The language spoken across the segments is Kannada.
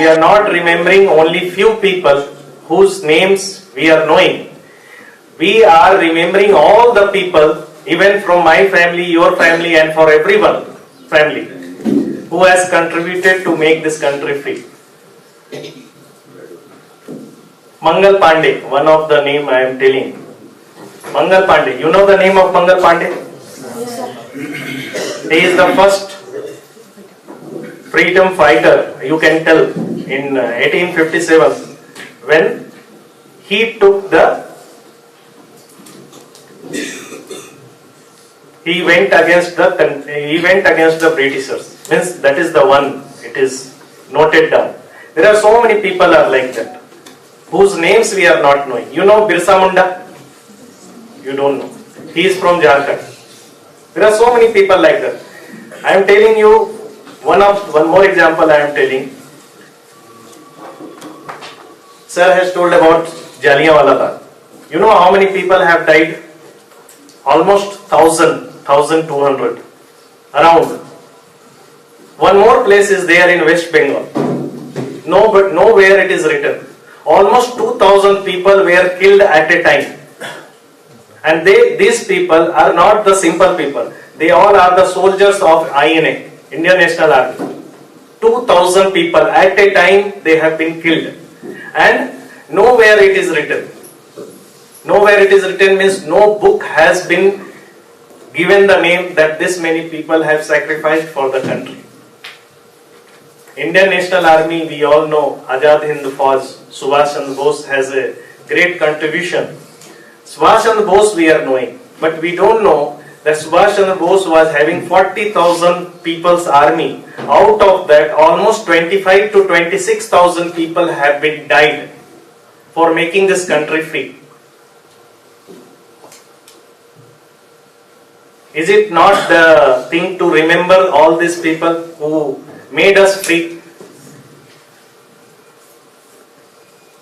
we are not remembering only few people whose names we are knowing. We are remembering all the people, even from my family, your family, and for everyone family, who has contributed to make this country free. Mangal Pandey, one of the name I am telling. Mangal Pandey, you know the name of Mangal Pandey? Yes, sir. He is the first freedom fighter, you can tell, in 1857, when he took he went against the Britishers. Means that is the one, it is noted down. There are so many people are like that, whose names we are not knowing. You know Birsa Munda? You don't know. He is from Jharkhand. There are so many people like that. I am telling you one more example I am telling. Sir has told about Jallianwala Bagh. You know how many people have died? Almost 1,200 around. One more place is there in West Bengal. No, but nowhere it is written. Almost 2,000 people were killed at a time. And these people are not the simple people. They all are the soldiers of INA, Indian National Army. 2,000 people at a time they have been killed. And nowhere it is written. Nowhere it is written means no book has been given the name that this many people have sacrificed for the country. Indian National Army, we all know, Azad Hind Fauj, Subhash Chandra Bose has a great contribution. Subhash Chandra Bose we are knowing, but we don't know that Subhash Chandra Bose was having 40,000 people's army. Out of that, almost 25 to 26,000 people have been died for making this country free. Is it not the thing to remember all these people who made us free?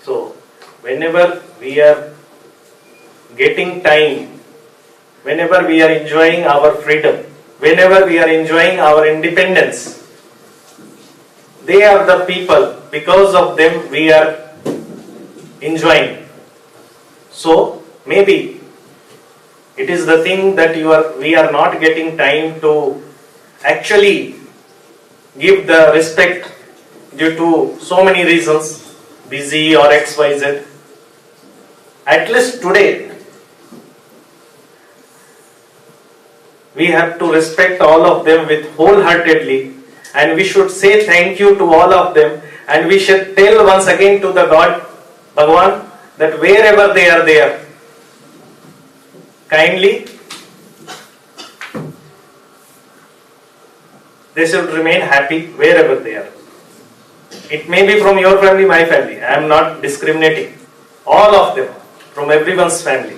So, whenever we are getting time, whenever we are enjoying our freedom, whenever we are enjoying our independence, they are the people, because of them we are enjoying. So, maybe it is the thing that we are not getting time to actually give the respect due to so many reasons, busy or XYZ. At least today, we have to respect all of them with wholeheartedly, and we should say thank you to all of them, and we should tell once again to the God, Bhagavan, that wherever they are there, kindly they should remain happy wherever they are. It may be from your family, my family. I am not discriminating. All of them, from everyone's family.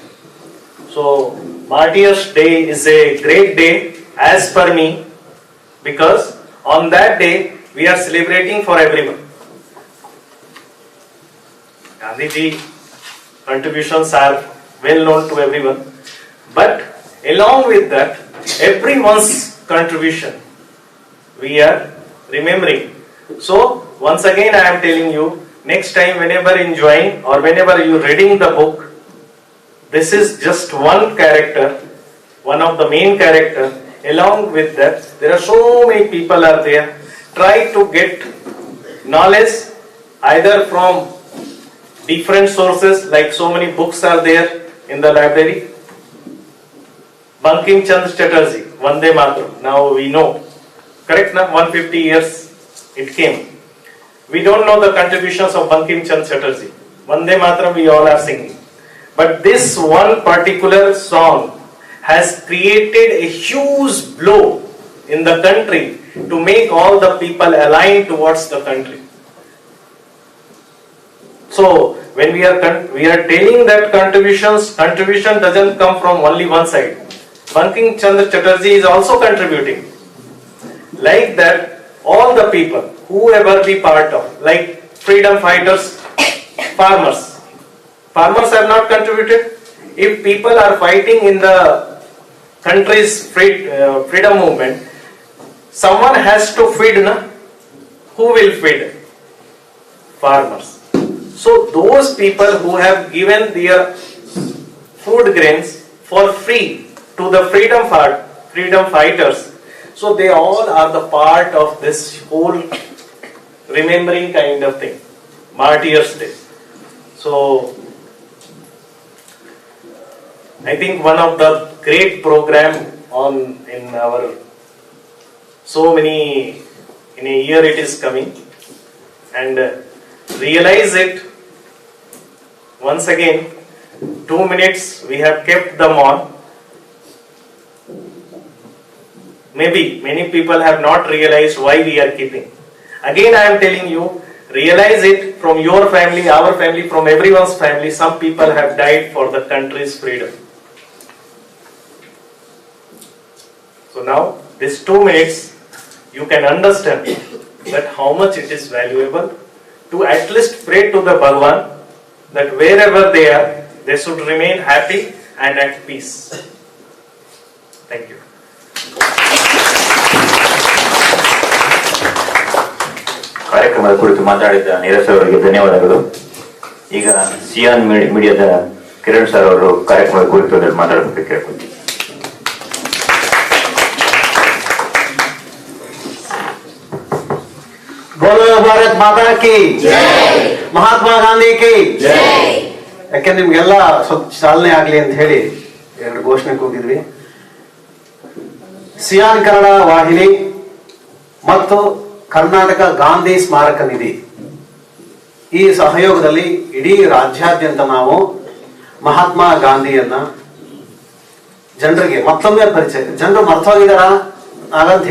So, Martyrs' Day is a great day as per me, because on that day we are celebrating for everyone. Gandhiji contributions are well known to everyone, but along with that, everyone's contribution we are remembering. So, once again I am telling you, next time whenever enjoying or whenever you reading the book, this is just one character, one of the main character. Along with that, there are so many people are there. Try to get knowledge either from different sources, like so many books are there in the library. Bankim Chandra Chatterjee, Vande Mataram, now we know. Correct now? 150 years it came. We don't know the contributions of Bankim Chandra Chatterjee. Vande Mataram we all are singing. But this one particular song has created a huge blow in the country to make all the people align towards the country. So when we are telling that contribution doesn't come from only one side. Bankim Chandra Chatterjee is also contributing. Like that, all the people, whoever be part of, like freedom fighters, farmers. Farmers have not contributed. If people are fighting in the country's freedom movement, someone has to feed, na? Who will feed? farmers. So those people who have given their food grains for free to the freedom fighters, so they all are the part of this whole remembering kind of thing, Martyrs Day. So I think one of the great program in our so many in a year it is coming, and realize it once again. 2 minutes we have kept them on. Maybe many people have not realized why we are keeping. Again I am telling you, realize it from your family, our family, from everyone's family. Some people have died for the country's freedom. So now this 2 minutes you can understand that how much it is valuable to at least pray to the Bhagwan that wherever they are, they should remain happy and at peace. Thank you. ಕಾರ್ಯಕ್ರಮದ ಕುರಿತು ಮಾತಾಡಿದ ನೀರಜ್ ಅವರಿಗೆ ಧನ್ಯವಾದಗಳು. ಈಗ ಸಿಯಾನ್ ಮೀಡಿಯಾದ ಕಿರಣ್ ಸರ್ ಅವರು ಕಾರ್ಯಕ್ರಮದ ಕುರಿತು ಮಾತಾಡಬೇಕು ಕೇಳ್ಕೊಳ್ತೀನಿ. बोलो भारत माता की जय, महात्मा ಗಾಂಧಿ की जय. ಯಾಕೆ ನಿಮ್ಗೆಲ್ಲ ಸ್ವಲ್ಪ ಚಾಲನೆ ಆಗ್ಲಿ ಅಂತ ಹೇಳಿ 2 ಘೋಷಣೆ ಕೂಗಿದ್ವಿ. ಸಿಯಾನ್ ಕನ್ನಡ ವಾಹಿನಿ ಮತ್ತು ಕರ್ನಾಟಕ ಗಾಂಧಿ ಸ್ಮಾರಕ ನಿಧಿ ಈ ಸಹಯೋಗದಲ್ಲಿ ಇಡೀ ರಾಜ್ಯಾದ್ಯಂತ ನಾವು ಮಹಾತ್ಮ ಗಾಂಧಿಯನ್ನ ಜನರಿಗೆ ಮತ್ತೊಮ್ಮೆ ಪರಿಚಯ. ಜನರು ಮರ್ತೋಗಿದಾರ ಹಾಗಂತ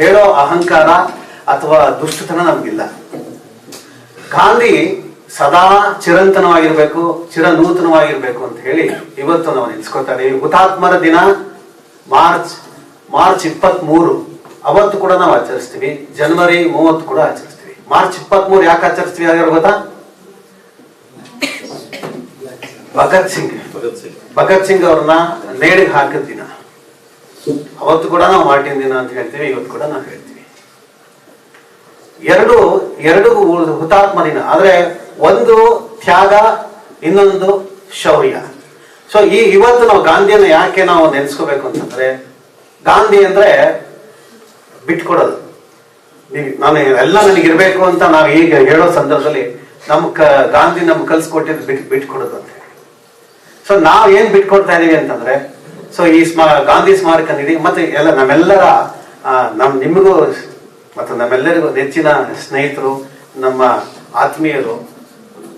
ಹೇಳೋ ಅಹಂಕಾರ ಅಥವಾ ದುಷ್ಟತನ ನಮ್ಗಿಲ್ಲ. ಗಾಂಧಿ ಸದಾ ಚಿರಂತನವಾಗಿರ್ಬೇಕು, ಚಿರನೂತನವಾಗಿರ್ಬೇಕು ಅಂತ ಹೇಳಿ ಇವತ್ತು ನಾವು ನೆನೆಸ್ಕೊತಾ ಇದೀವಿ. ಹುತಾತ್ಮರ ದಿನ ಮಾರ್ಚ್ 23 ಅವತ್ತು ಕೂಡ ನಾವು ಆಚರಿಸ್ತೀವಿ. ಜನವರಿ 30 ಕೂಡ ಆಚರಿಸ್ತೀವಿ. ಮಾರ್ಚ್ 23 ಯಾಕೆ ಆಚರಿಸ್ತೀವಿ ಆಗಿರೋ ಗೊತ್ತಾ? ಭಗತ್ ಸಿಂಗ್ ಅವ್ರನ್ನ ನೇಣಿಗೆ ಹಾಕಿದ ದಿನ. ಅವತ್ತು ಕೂಡ ನಾವು ಮಾರ್ಟಿನ್ ದಿನ ಅಂತ ಹೇಳ್ತೀವಿ, ಇವತ್ತು ಕೂಡ ನಾವು ಹೇಳ್ತೀವಿ. ಎರಡು ಹುತಾತ್ಮ ದಿನ, ಆದ್ರೆ ಒಂದು ತ್ಯಾಗ, ಇನ್ನೊಂದು ಶೌರ್ಯ. ಸೊ ಇವತ್ತು ನಾವು ಗಾಂಧಿಯನ್ನ ಯಾಕೆ ನಾವು ನೆನೆಸ್ಕೋಬೇಕು ಅಂತಂದ್ರೆ, ಗಾಂಧಿ ಅಂದ್ರೆ ಬಿಟ್ಕೊಡೋದು. ನಾನು ಎಲ್ಲ ನನಗಿರ್ಬೇಕು ಅಂತ ನಾವು ಈಗ ಹೇಳೋ ಸಂದರ್ಭದಲ್ಲಿ ಗಾಂಧಿ ನಮ್ಗೆ ಕಲ್ಸ್ಕೊಟ್ಟಿದ್ದು ಬಿಟ್ಕೊಡೋದು ಅಂತ ಹೇಳಿ. ಸೊ ನಾವ್ ಏನ್ ಬಿಟ್ಕೊಡ್ತಾ ಇದೀವಿ ಅಂತಂದ್ರೆ, ಸೊ ಈ ಗಾಂಧಿ ಸ್ಮಾರಕ ನಿಧಿ ಮತ್ತೆ ಎಲ್ಲ ನಮ್ಮೆಲ್ಲರ ನಿಮಗೂ ಮತ್ತು ನಮ್ಮೆಲ್ಲರಿಗೂ ನೆಚ್ಚಿನ ಸ್ನೇಹಿತರು, ನಮ್ಮ ಆತ್ಮೀಯರು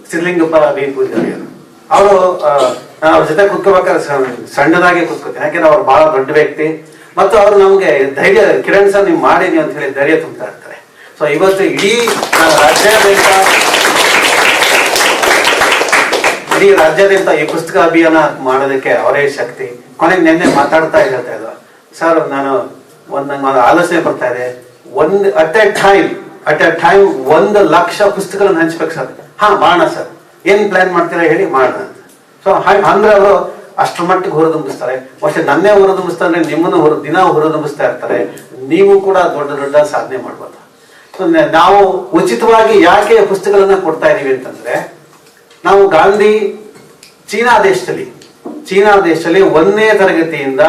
ಸಿದ್ಧಲಿಂಗಪ್ಪ ಬಿ ಪೂಜಾರಿಯರು. ಅವರು ಅವ್ರ ಜೊತೆ ಕುತ್ಕೋಬೇಕಾದ್ರೆ ಸಣ್ಣದಾಗಿ ಕುತ್ಕೋತೀನಿ, ಯಾಕೆಂದ್ರೆ ಅವ್ರು ಬಹಳ ದೊಡ್ಡ ವ್ಯಕ್ತಿ ಮತ್ತು ಅವ್ರು ನಮ್ಗೆ ಧೈರ್ಯ, ಕಿರಣ್ ಸರ್ ನೀವು ಮಾಡೀನಿ ಅಂತ ಹೇಳಿ ಧೈರ್ಯ ತುಂಬ್ತಾ ಇರ್ತಾರೆ. ಸೊ ಇವತ್ತು ಇಡೀ ರಾಜ್ಯಾದ್ಯಂತ ಈ ಪುಸ್ತಕ ಅಭಿಯಾನ ಮಾಡೋದಕ್ಕೆ ಅವರೇ ಶಕ್ತಿ. ಕೊನೆಗೆ ನಿನ್ನೆ ಮಾತಾಡ್ತಾ ಹೇಳ್ತಾ ಇದ್ರು, ಸರ್ ನಾನು ನಂಗೆ ಆಲೋಚನೆ ಬರ್ತಾ ಇದೆ, ಅಟ್ ಎ ಟೈಮ್ 1 ಲಕ್ಷ ಪುಸ್ತಕಗಳನ್ನು ಹಂಚ್ಬೇಕು ಸರ್. ಮಾಡೋಣ ಸರ್, ಏನ್ ಪ್ಲಾನ್ ಮಾಡ್ತೀರಾ ಹೇಳಿ, ಮಾಡೋಣ ಅಂತ. ಸೊ ಅಂದ್ರೆ ಅವರು ಅಷ್ಟ್ರ ಮಟ್ಟಿಗೆ ಹೊರದುಂಬಿಸ್ತಾರೆ. പക്ഷെ ನನ್ನೇ ಹೊರದುಂಬಿಸ್ತಾರೆ, ನಿಮ್ಮನ್ನು ದಿನ ಹೊರದುಂಬಿಸ್ತಾ ಇರ್ತಾರೆ. ನೀವು ಕೂಡ ದೊಡ್ಡ ದೊಡ್ಡ ಸಾಧನೆ ಮಾಡ್ಬೋದು. ನಾವು ಉಚಿತವಾಗಿ ಯಾಕೆ ಪುಸ್ತಕಗಳನ್ನ ಕೊಡ್ತಾ ಇದೀವಿ ಅಂತಂದ್ರೆ, ನಾವು ಗಾಂಧಿ ಚೀನಾ ದೇಶದಲ್ಲಿ 1ನೇ ತರಗತಿಯಿಂದ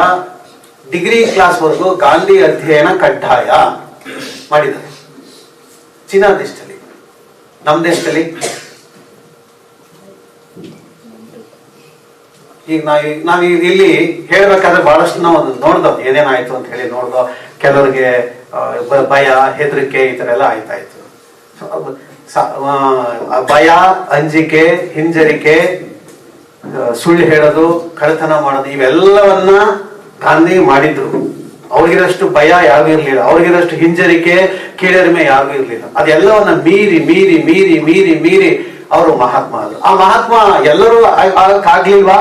ಡಿಗ್ರಿ ಕ್ಲಾಸ್ ವರೆಗೂ ಗಾಂಧಿ ಅಧ್ಯಯನ ಕಡ್ಡಾಯ ಮಾಡಿದ್ದಾರೆ ಚೀನಾ ದೇಶದಲ್ಲಿ. ನಮ್ಮ ದೇಶದಲ್ಲಿ ಈಗ ನಾವು ಇಲ್ಲಿ ಹೇಳ್ಬೇಕಾದ್ರೆ ಬಹಳಷ್ಟು ನಾವು ನೋಡ್ದೋ ಏನೇನಾಯ್ತು ಅಂತ ಹೇಳಿ ನೋಡ್ದೋ. ಕೆಲವರಿಗೆ ಭಯ, ಹೆದರಿಕೆ ಈ ತರ ಎಲ್ಲ ಆಯ್ತಾಯ್ತು. ಭಯ, ಅಂಜಿಕೆ, ಹಿಂಜರಿಕೆ, ಸುಳ್ಳು ಹೇಳೋದು, ಕಳ್ಳತನ ಮಾಡೋದು, ಇವೆಲ್ಲವನ್ನ ಗಾಂಧಿ ಮಾಡಿದ್ರು. ಅವ್ರಿಗಿರಷ್ಟು ಭಯ ಯಾರಿಗೂ ಇರ್ಲಿಲ್ಲ, ಅವ್ರಿಗಿರಷ್ಟು ಹಿಂಜರಿಕೆ, ಕೀಳರಿಮೆ ಯಾರಿಗೂ ಇರ್ಲಿಲ್ಲ. ಅದೆಲ್ಲವನ್ನ ಮೀರಿ ಮೀರಿ ಮೀರಿ ಮೀರಿ ಮೀರಿ ಅವರು ಮಹಾತ್ಮ ಆದ್ರು. ಆ ಮಹಾತ್ಮ ಎಲ್ಲರೂ ಆಗಕ್ಕಾಗ್ಲಿಲ್ವಾ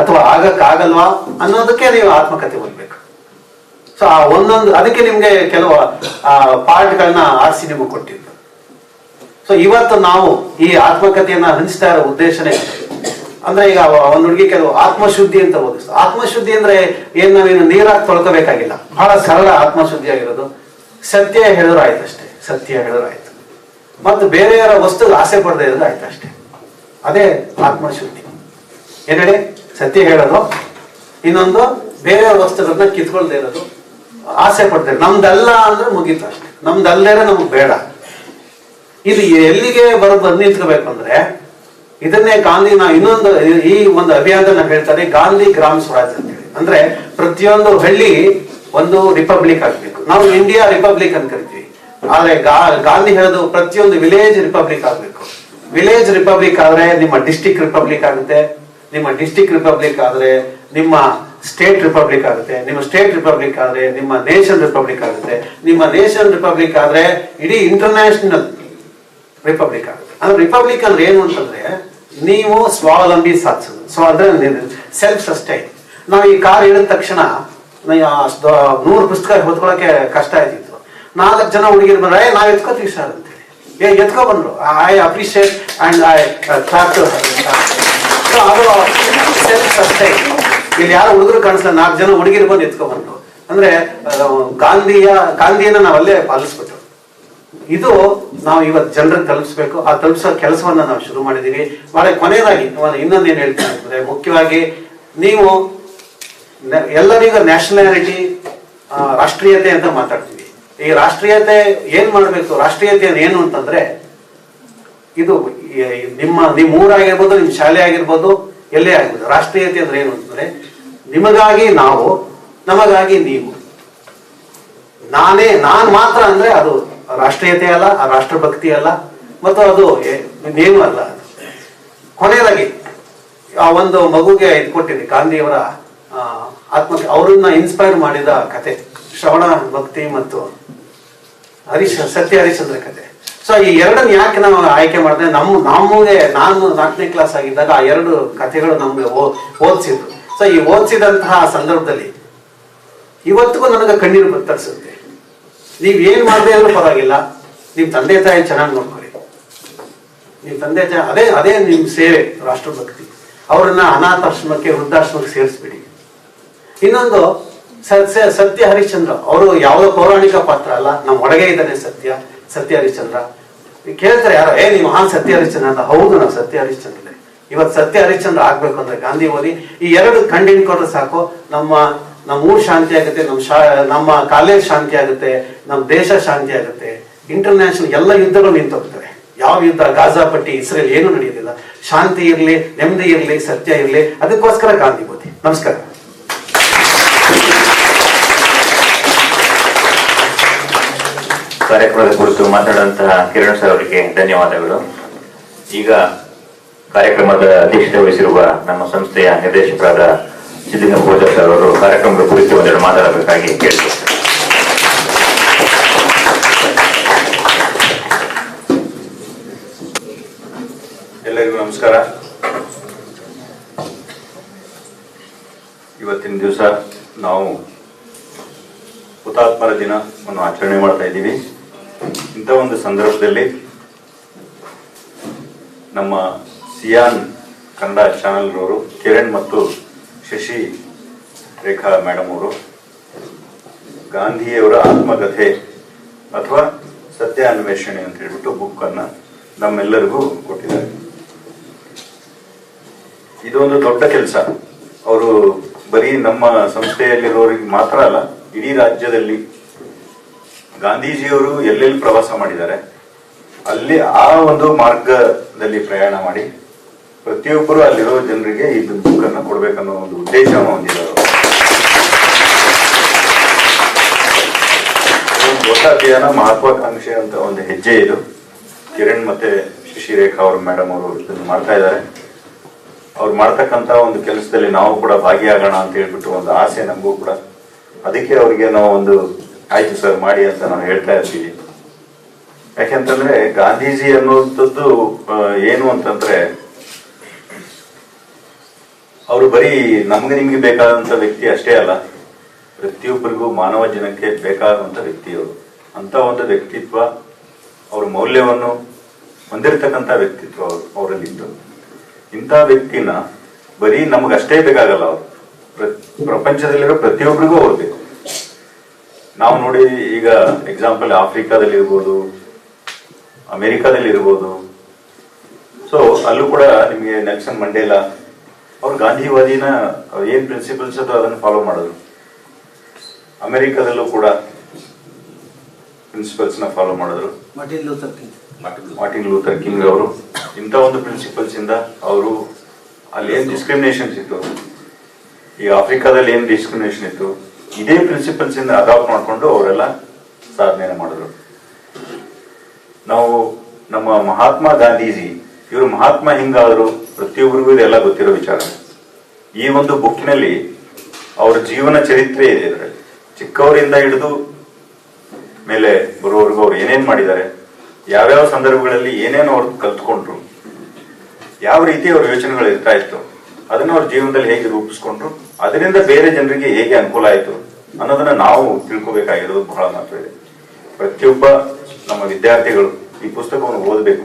ಅಥವಾ ಆಗಕ್ಕಾಗಲ್ವಾ ಅನ್ನೋದಕ್ಕೆ ನೀವು ಆತ್ಮಕಥೆ ಓದ್ಬೇಕು. ಸೊ ಆ ಒಂದೊಂದು ಅದಕ್ಕೆ ನಿಮ್ಗೆ ಕೆಲವು ಪಾಠಗಳನ್ನ ಆರಿಸಿ ನಿಮಗೆ ಕೊಟ್ಟಿದ್ದು. ಸೊ ಇವತ್ತು ನಾವು ಈ ಆತ್ಮಕಥೆಯನ್ನ ಹಂಚ್ತಾ ಇರೋ ಉದ್ದೇಶನೇ ಅಂದ್ರೆ, ಈಗ ಒಂದ್ ಹುಡುಗಿ ಕೆಲವು ಆತ್ಮಶುದ್ಧಿ ಅಂತ ಓದಿಸ್ತು. ಆತ್ಮಶುದ್ಧಿ ಅಂದ್ರೆ ಏನ್ ನಾವೇನು ನೀರಾಗಿ ತೊಳ್ಕೋಬೇಕಾಗಿಲ್ಲ, ಬಹಳ ಸರಳ ಆತ್ಮಶುದ್ಧಿ ಆಗಿರೋದು. ಸತ್ಯ ಹೇಳಿದ್ರು ಆಯ್ತು ಅಷ್ಟೇ, ಸತ್ಯ ಹೇಳಿದ್ರು ಆಯ್ತು. ಮತ್ತು ಬೇರೆಯವರ ವಸ್ತುಗೆ ಆಸೆ ಪಡದೆ ಇರೋದು ಆಯ್ತು ಅಷ್ಟೇ. ಅದೇ ಆತ್ಮಶುದ್ಧಿ. ಏನೇಳಿ ಸತ್ಯ ಹೇಳೋದು, ಇನ್ನೊಂದು ಬೇರೆಯವರ ವಸ್ತುಗಳನ್ನ ಕಿತ್ಕೊಳ್ದೆ ಇರೋದು, ಆಸೆ ಪಡ್ತಾರೆ. ನಮ್ದಲ್ಲ ಅಂದ್ರೆ ಮುಗೀತು ಅಷ್ಟೇ. ನಮ್ದಲ್ಲೇನೆ ನಮ್ಗೆ ಬೇಡ. ಇದು ಎಲ್ಲಿಗೆ ಬಂದು ನಿಂತ್ಕೋಬೇಕು ಅಂದ್ರೆ ಇದನ್ನೇ ಗಾಂಧಿ ನಾವು ಇನ್ನೊಂದು ಈ ಒಂದು ಅಭಿಯಾನದಲ್ಲಿ ನಾವು ಹೇಳ್ತಾರೆ ಗಾಂಧಿ ಗ್ರಾಮ ಸ್ವರಾಜ್ ಅಂತ ಹೇಳಿ. ಅಂದ್ರೆ ಪ್ರತಿಯೊಂದು ಹಳ್ಳಿ ಒಂದು ರಿಪಬ್ಲಿಕ್ ಆಗ್ಬೇಕು. ನಾವು ಇಂಡಿಯಾ ರಿಪಬ್ಲಿಕ್ ಅಂತ ಕರಿತೀವಿ, ಆದ್ರೆ ಗಾಂಧಿ ಹೇಳೋದು ಪ್ರತಿಯೊಂದು ವಿಲೇಜ್ ರಿಪಬ್ಲಿಕ್ ಆಗ್ಬೇಕು. ವಿಲೇಜ್ ರಿಪಬ್ಲಿಕ್ ಆದ್ರೆ ನಿಮ್ಮ ಡಿಸ್ಟಿಕ್ ರಿಪಬ್ಲಿಕ್ ಆಗುತ್ತೆ, ನಿಮ್ಮ ಡಿಸ್ಟಿಕ್ ರಿಪಬ್ಲಿಕ್ ಆದ್ರೆ ನಿಮ್ಮ ಸ್ಟೇಟ್ ರಿಪಬ್ಲಿಕ್ ಆಗುತ್ತೆ, ನಿಮ್ಮ ಸ್ಟೇಟ್ ರಿಪಬ್ಲಿಕ್ ಆದ್ರೆ ನಿಮ್ಮ ನೇಷನ್ ರಿಪಬ್ಲಿಕ್ ಆಗುತ್ತೆ, ನಿಮ್ಮ ನೇಷನ್ ರಿಪಬ್ಲಿಕ್ ಆದ್ರೆ ಇಡೀ ಇಂಟರ್ನ್ಯಾಷನಲ್ ರಿಪಬ್ಲಿಕ್ ಆಗುತ್ತೆ. ಅಂದ್ರೆ ರಿಪಬ್ಲಿಕ್ ಅಂದ್ರೆ ಏನು ಅಂತಂದ್ರೆ ನೀವು ಸ್ವಾವಲಂಬಿ ಸಾಧಿಸೋದು. ಅಂದ್ರೆ ಸೆಲ್ಫ್ ಸಸ್ಟೈನ್. ನಾವು ಈ ಕಾರ್ ಹೇಳಿದ ತಕ್ಷಣ 100 ಪುಸ್ತಕ ಹೊತ್ಕೊಳಕ್ಕೆ ಕಷ್ಟ ಆಯ್ತಿತ್ತು. 4 ಜನ ಹುಡುಗಿರು ಬಂದ್ರೆ ನಾವ್ ಎತ್ಕೋತೀವಿ ಸರ್ ಅಂತ ಹೇಳಿ ಎತ್ಕೊ ಬಂದ್ರು. I appreciate and I clap to ಅದು ಸೆಲ್ಫ್ ಸಸ್ಟೈನ್. ಇಲ್ಲಿ ಯಾರು ಹುಡುಗರು ಕಾಣಿಸ್ತಾರೆ, 4 ಜನ ಹುಡುಗಿರು ಬಂದು ಎತ್ಕೊ ಬಂದ್ರು. ಅಂದ್ರೆ ಗಾಂಧಿಯನ್ನ ನಾವಲ್ಲೇ ಪಾಲಿಸ್ಬಿಟ್ಟು ಇದು ನಾವು ಇವತ್ತು ಜನರಿಗೆ ತಲುಪಿಸ್ಬೇಕು. ಆ ತಲುಪಿಸೋ ಕೆಲಸವನ್ನ ನಾವು ಶುರು ಮಾಡಿದೀವಿ. ಬಹಳ ಕೊನೆಯದಾಗಿ ಇನ್ನೊಂದೇನು ಹೇಳ್ತೀನಿ ಅಂತಂದ್ರೆ, ಮುಖ್ಯವಾಗಿ ನೀವು ಎಲ್ಲರಿಗೂ ನ್ಯಾಷನಾಲಿಟಿ, ರಾಷ್ಟ್ರೀಯತೆ ಅಂತ ಮಾತಾಡ್ತೀವಿ. ಈ ರಾಷ್ಟ್ರೀಯತೆ ಏನ್ ಮಾಡ್ಬೇಕು, ರಾಷ್ಟ್ರೀಯತೆ ಏನು ಅಂತಂದ್ರೆ ಇದು ನಿಮ್ಮ ಊರಾಗಿರ್ಬೋದು, ನಿಮ್ ಶಾಲೆ ಆಗಿರ್ಬೋದು, ಎಲ್ಲೇ ಆಗಿರ್ಬೋದು. ರಾಷ್ಟ್ರೀಯತೆ ಅಂದ್ರೆ ಏನು ಅಂತಂದ್ರೆ ನಿಮಗಾಗಿ ನಾವು, ನಮಗಾಗಿ ನೀವು. ನಾನ್ ಮಾತ್ರ ಅಂದ್ರೆ ಅದು ರಾಷ್ಟ್ರೀಯತೆ ಅಲ್ಲ, ಆ ರಾಷ್ಟ್ರಭಕ್ತಿ ಅಲ್ಲ, ಮತ್ತು ಅದು ಇನ್ನೇನು ಅಲ್ಲ. ಕೊನೆಯದಾಗಿ ಆ ಒಂದು ಮಗುಗೆ ಇದು ಕೊಟ್ಟಿದೆ ಗಾಂಧಿಯವರ ಅವ್ರನ್ನ ಇನ್ಸ್ಪೈರ್ ಮಾಡಿದ ಕತೆ ಶ್ರವಣ ಭಕ್ತಿ ಮತ್ತು ಸತ್ಯ ಹರಿಶ್ಚಂದ್ರ ಕತೆ. ಸೊ ಈ ಎರಡನ್ನ ಯಾಕೆ ನಾವು ಆಯ್ಕೆ ಮಾಡಿದ್ರೆ, ನಮಗೆ ನಾನು 4ನೇ ಕ್ಲಾಸ್ ಆಗಿದ್ದಾಗ ಆ 2 ಕಥೆಗಳು ನಮ್ಗೆ ಓದಿಸಿದ್ರು. ಸೊ ಈ ಓದಿಸಿದಂತಹ ಸಂದರ್ಭದಲ್ಲಿ ಇವತ್ತಿಗೂ ನನಗೆ ಕಣ್ಣೀರು ತರಿಸುತ್ತೆ. ನೀವ್ ಏನ್ ಮಾಡದೆ ಅಂದ್ರೂ ಪರವಾಗಿಲ್ಲ, ನಿಮ್ ತಂದೆ ತಾಯಿ ಚೆನ್ನಾಗಿ ನೋಡ್ಕೊಳ್ಳಿ. ನಿಮ್ ತಂದೆ ತಾಯಿ ಅದೇ ನಿಮ್ ಸೇವೆ, ರಾಷ್ಟ್ರಭಕ್ತಿ. ಅವರನ್ನ ಅನಾಥಾಶ್ರಮಕ್ಕೆ, ವೃದ್ಧಾಶ್ರಮಕ್ಕೆ ಸೇರಿಸ್ಬಿಡಿ. ಇನ್ನೊಂದು ಸತ್ಯ ಹರಿಶ್ಚಂದ್ರ ಅವರು ಯಾವುದೋ ಪೌರಾಣಿಕ ಪಾತ್ರ ಅಲ್ಲ, ನಮ್ಮ ಒಳಗೆ ಇದ್ದಾನೆ ಸತ್ಯ ಹರಿಶ್ಚಂದ್ರ. ಕೇಳ್ತಾರೆ ಯಾರೋ, ನೀವು ಸತ್ಯ ಹರಿಶ್ಚಂದ್ರ ಅಂತ. ಹೌದು, ನಾವು ಸತ್ಯ ಹರಿಶ್ಚಂದ್ರ. ಇವತ್ತು ಸತ್ಯ ಹರಿಶ್ಚಂದ್ರ ಆಗ್ಬೇಕು ಅಂದ್ರೆ ಗಾಂಧಿ ಓದಿ ಈ 2 ಕಂಡಿಡ್ಕೊಂಡ್ರೆ ಸಾಕು. ನಮ್ಮ ಊರು ಶಾಂತಿ ಆಗುತ್ತೆ, ನಮ್ಮ ಕಾಲೇಜ್ ಶಾಂತಿ ಆಗುತ್ತೆ, ನಮ್ಮ ದೇಶ ಶಾಂತಿ ಆಗುತ್ತೆ. ಇಂಟರ್ನ್ಯಾಷನಲ್ ಎಲ್ಲ ಯುದ್ಧಗಳು ನಿಂತೋಗ್ತವೆ. ಯಾವ ಯುದ್ಧ, ಗಾಜಾ ಪಟ್ಟಿ, ಇಸ್ರೇಲ್ ಏನು ನಡೆಯೋದಿಲ್ಲ. ಶಾಂತಿ ಇರ್ಲಿ, ನೆಮ್ಮದಿ ಇರ್ಲಿ, ಸತ್ಯ ಇರ್ಲಿ. ಅದಕ್ಕೋಸ್ಕರ ಗಾಂಧಿ ಓದಿ. ನಮಸ್ಕಾರ. ಕಾರ್ಯಕ್ರಮದ ಕುರಿತು ಮಾತನಾಡುವಂತಹ ಕಿರಣ್ ಸರ್ ಅವರಿಗೆ ಧನ್ಯವಾದಗಳು. ಈಗ ಕಾರ್ಯಕ್ರಮದ ಅಧ್ಯಕ್ಷತೆ ವಹಿಸಿರುವ ನಮ್ಮ ಸಂಸ್ಥೆಯ ನಿರ್ದೇಶಕರಾದ ಸಿದ್ಧಲಿಂಗ ಪೂಜಾ ಸರ್ ಅವರು ಕಾರ್ಯಕ್ರಮದ ಕುರಿತು ಒಂದೆರಡು ಮಾತಾಡಬೇಕಾಗಿ ಕೇಳಿದ್ದಾರೆ. ಎಲ್ಲರಿಗೂ ನಮಸ್ಕಾರ. ಇವತ್ತಿನ ದಿವಸ ನಾವು ಹುತಾತ್ಮರ ದಿನವನ್ನು ಆಚರಣೆ ಮಾಡ್ತಾ ಇದ್ದೀವಿ. ಇಂಥ ಒಂದು ಸಂದರ್ಭದಲ್ಲಿ ನಮ್ಮ ಸಿಯಾನ್ ಕನ್ನಡ ಚಾನೆಲ್ ಅವರು ಕಿರಣ್ ಮತ್ತು ಶಶಿ ರೇಖಾ ಮೇಡಮ್ ಅವರು ಗಾಂಧಿಯವರ ಆತ್ಮಕಥೆ ಅಥವಾ ಸತ್ಯ ಅನ್ವೇಷಣೆ ಅಂತ ಹೇಳ್ಬಿಟ್ಟು ಬುಕ್ ಅನ್ನ ನಮ್ಮೆಲ್ಲರಿಗೂ ಕೊಟ್ಟಿದ್ದಾರೆ. ಇದೊಂದು ದೊಡ್ಡ ಕೆಲಸ. ಅವರು ಬರೀ ನಮ್ಮ ಸಂಸ್ಥೆಯಲ್ಲಿರೋರಿಗೆ ಮಾತ್ರ ಅಲ್ಲ, ಇಡೀ ರಾಜ್ಯದಲ್ಲಿ ಗಾಂಧೀಜಿಯವರು ಎಲ್ಲೆಲ್ಲಿ ಪ್ರವಾಸ ಮಾಡಿದ್ದಾರೆ ಅಲ್ಲಿ ಆ ಒಂದು ಮಾರ್ಗದಲ್ಲಿ ಪ್ರಯಾಣ ಮಾಡಿ ಪ್ರತಿಯೊಬ್ಬರು ಅಲ್ಲಿರೋ ಜನರಿಗೆ ಈ ಬುಕ್ ಅನ್ನು ಕೊಡ್ಬೇಕನ್ನೋ ಒಂದು ಉದ್ದೇಶವನ್ನು ಹೊಂದಿದ್ದಾರೆ. ಒಂದು ದೊಡ್ಡ ಅಭಿಯಾನ, ಮಹತ್ವಾಕಾಂಕ್ಷೆ ಅಂತ ಒಂದು ಹೆಜ್ಜೆ ಇದು. ಕಿರಣ್ ಮತ್ತೆ ಶಶಿರೇಖಾ ಅವರು ಮೇಡಮ್ ಅವರು ಇದನ್ನು ಮಾಡ್ತಾ ಇದ್ದಾರೆ. ಅವ್ರು ಮಾಡ್ತಕ್ಕಂತ ಒಂದು ಕೆಲಸದಲ್ಲಿ ನಾವು ಕೂಡ ಭಾಗಿಯಾಗೋಣ ಅಂತ ಹೇಳ್ಬಿಟ್ಟು ಒಂದು ಆಸೆ ನಮಗೂ ಕೂಡ. ಅದಕ್ಕೆ ಅವ್ರಿಗೆ ನಾವು ಒಂದು ಆಯ್ತು ಸರ್ ಮಾಡಿ ಅಂತ ನಾವು ಹೇಳ್ತಾ ಇರ್ತೀವಿ. ಯಾಕೆಂತಂದ್ರೆ ಗಾಂಧೀಜಿ ಅನ್ನುವಂಥದ್ದು ಏನು ಅಂತಂದ್ರೆ ಅವರು ಬರೀ ನಮ್ಗೆ ನಿಮ್ಗೆ ಬೇಕಾದಂತ ವ್ಯಕ್ತಿ ಅಷ್ಟೇ ಅಲ್ಲ, ಪ್ರತಿಯೊಬ್ಬರಿಗೂ ಮಾನವ ಜನಕ್ಕೆ ಬೇಕಾದಂತ ವ್ಯಕ್ತಿ ಅವರು. ಅಂತ ಒಂದು ವ್ಯಕ್ತಿತ್ವ, ಅವ್ರ ಮೌಲ್ಯವನ್ನು ಹೊಂದಿರತಕ್ಕಂತ ವ್ಯಕ್ತಿತ್ವ ಅವರಲ್ಲಿದ್ದು. ಇಂಥ ವ್ಯಕ್ತಿನ ಬರೀ ನಮಗಷ್ಟೇ ಬೇಕಾಗಲ್ಲ, ಅವರು ಪ್ರಪಂಚದಲ್ಲಿರೋ ಪ್ರತಿಯೊಬ್ಬರಿಗೂ ಅವ್ರು ಬೇಕು. ನಾವು ನೋಡಿ ಈಗ ಎಕ್ಸಾಂಪಲ್ ಆಫ್ರಿಕಾದಲ್ಲಿ ಇರ್ಬೋದು ಅಮೆರಿಕಾದಲ್ಲಿ ಇರ್ಬೋದು. ಸೊ ಅಲ್ಲೂ ಕೂಡ ನಿಮಗೆ ನೆಲ್ಸನ್ ಮಂಡೇಲಾ ಅವ್ರು ಗಾಂಧಿವಾದಿನ ಏನ್ ಪ್ರಿನ್ಸಿಪಲ್ಸ್ ಅದು ಅದನ್ನು ಫಾಲೋ ಮಾಡಿದ್ರು. ಅಮೆರಿಕದಲ್ಲೂ ಕೂಡ ಪ್ರಿನ್ಸಿಪಲ್ಸ್ ನ ಫಾಲೋ ಮಾಡಿದ್ರು. ಮಾರ್ಟಿನ್ ಲೂಥರ್ ಕಿಂಗ್ ಅವರು ಇಂಥ ಒಂದು ಪ್ರಿನ್ಸಿಪಲ್ಸ್ ಇಂದ ಅವರು ಅಲ್ಲಿ ಏನ್ ಡಿಸ್ಕ್ರಿಮಿನೇಷನ್ಸ್ ಇತ್ತು, ಈ ಆಫ್ರಿಕಾದಲ್ಲಿ ಏನ್ ಡಿಸ್ಕ್ರಿಮಿನೇಷನ್ ಇತ್ತು, ಇದೇ ಪ್ರಿನ್ಸಿಪಲ್ಸ್ ಇಂದ ಅಡಾಪ್ಟ್ ಮಾಡ್ಕೊಂಡು ಅವರೆಲ್ಲ ಸಾಧನೆ ಮಾಡಿದ್ರು. ನಾವು ನಮ್ಮ ಮಹಾತ್ಮ ಗಾಂಧೀಜಿ ಇವರು ಮಹಾತ್ಮ ಹಿಂಗಾದ್ರು ಪ್ರತಿಯೊಬ್ಬರಿಗೂ ಇದೆಲ್ಲ ಗೊತ್ತಿರೋ ವಿಚಾರ. ಈ ಒಂದು ಬುಕ್ನಲ್ಲಿ ಅವರ ಜೀವನ ಚರಿತ್ರೆ ಇದೆ. ಇದರಲ್ಲಿ ಚಿಕ್ಕವರಿಂದ ಹಿಡಿದು ಮೇಲೆ ಬರುವವರೆಗೂ ಅವ್ರು ಏನೇನ್ ಮಾಡಿದ್ದಾರೆ, ಯಾವ್ಯಾವ ಸಂದರ್ಭಗಳಲ್ಲಿ ಏನೇನು ಅವ್ರು ಕಲ್ತ್ಕೊಂಡ್ರು, ಯಾವ ರೀತಿ ಅವ್ರ ಯೋಚನೆಗಳು ಇರ್ತಾ ಇತ್ತು, ಅದನ್ನ ಅವ್ರ ಜೀವನದಲ್ಲಿ ಹೇಗೆ ರೂಪಿಸ್ಕೊಂಡ್ರು, ಅದರಿಂದ ಬೇರೆ ಜನರಿಗೆ ಹೇಗೆ ಅನುಕೂಲ ಆಯ್ತು ಅನ್ನೋದನ್ನ ನಾವು ತಿಳ್ಕೊಬೇಕಾಗಿರೋದು ಬಹಳ ಮಹತ್ವ ಇದೆ. ಪ್ರತಿಯೊಬ್ಬ ನಮ್ಮ ವಿದ್ಯಾರ್ಥಿಗಳು ಈ ಪುಸ್ತಕವನ್ನು ಓದಬೇಕು.